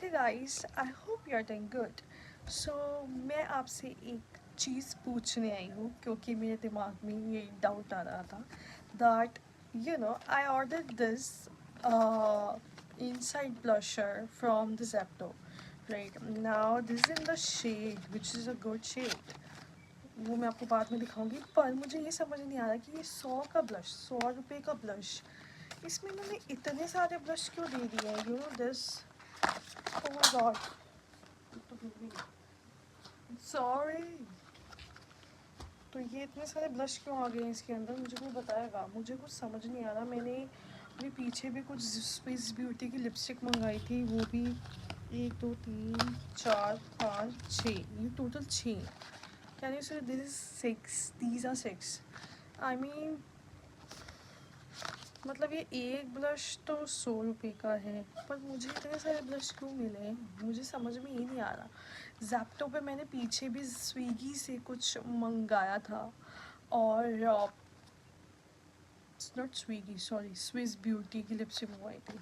Okay guys, I hope you are doing good. So मैं आपसे एक चीज़ पूछने आई हूँ क्योंकि मेरे दिमाग में ये डाउट आ रहा था that I order this inside blusher from the Zepto. Right now, this is in the shade, which is a good shade. वो मैं आपको बाद में दिखाऊंगी, पर मुझे ये समझ नहीं आ रहा कि ये 100 रुपये का ब्लश, इसमें मैंने इतने सारे ब्लश क्यों दे दिए हैं। You know this, oh my God, sorry. तो ये इतने सारे ब्लश क्यों आ गए हैं इसके अंदर, मुझे कोई बताएगा? मुझे कुछ समझ नहीं आ रहा। मैंने अभी पीछे भी कुछ स्विस ब्यूटी की लिपस्टिक मंगाई थी, वो भी 1 2 3 4 5 6, ये total 6। Can you say this is 6, these are 6। I mean मतलब ये एक ब्लश तो 100 रुपये का है, पर मुझे इतने सारे ब्लश क्यों मिले, मुझे समझ में ही नहीं आ रहा। जैप्टो पे मैंने पीछे भी स्विगी से कुछ मंगाया था, और not Swiggy, sorry, Swiss beauty की लिपस्टिक मंगवाई थी।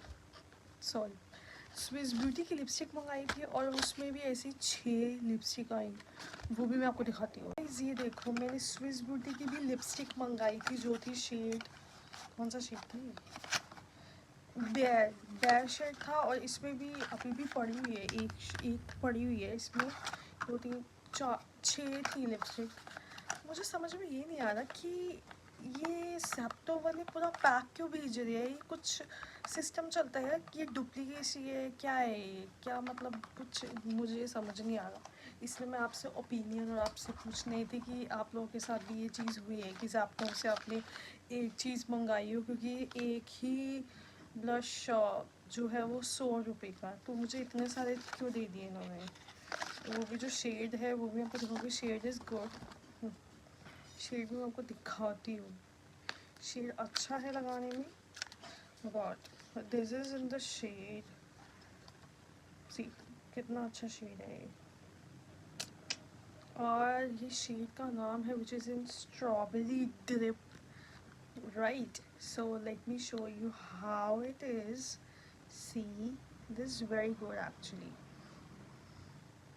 सॉरी, स्विस ब्यूटी की लिपस्टिक मंगाई थी, और उसमें भी ऐसी 6 लिपस्टिक आई। वो भी मैं आपको दिखाती हूँ। ये देखो, मैंने स्विस ब्यूटी की भी लिपस्टिक मंगाई थी, जो थी शेड, कौन सा शेड था ये, बेयर बेयर शेड था। और इसमें भी अभी भी पड़ी हुई है, एक पड़ी हुई है इसमें। 2 3 4 6 थी लिपस्टिक। मुझे समझ में ये नहीं आ रहा कि ये सैप्टो वाले पूरा पैक क्यों भेज रहे हैं। ये कुछ सिस्टम चलता है कि ये डुप्लीकेसी है, क्या है ये, क्या मतलब, कुछ मुझे समझ नहीं आ रहा। इसलिए मैं आपसे ओपिनियन और आपसे पूछ रही थी कि आप लोगों के साथ भी ये चीज़ हुई है कि सैप्टो से आपने एक चीज़ मंगाई हो, क्योंकि एक ही ब्लश जो है वो 100 रुपये का, तो मुझे इतने सारे क्यों दे दिए इन्होंने। तो वो भी जो शेड है वो भी आपको दिखाऊंगी। शेड इज़ गुड, शेड भी मैं आपको दिखाती हूँ। शेड अच्छा है लगाने में, but this is in the shade, see कितना अच्छा शेड है ये। और ये शेड का नाम है which is in strawberry drip, right? So let me show you how it is. See, this is very good actually.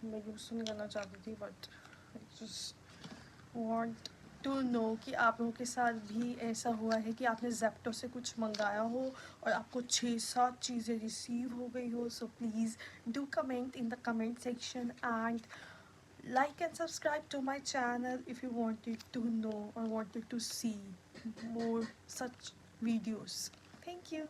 मैं यूज़ तो नहीं करना चाहती थी, but I just want to know कि आप लोगों के साथ भी ऐसा हुआ है कि आपने जेप्टो से कुछ मंगाया हो और आपको 6-7 चीज़ें रिसीव हो गई हो। So please do comment in the comment section, and like and subscribe to my channel if you wanted to know or wanted to see more such videos. Thank you.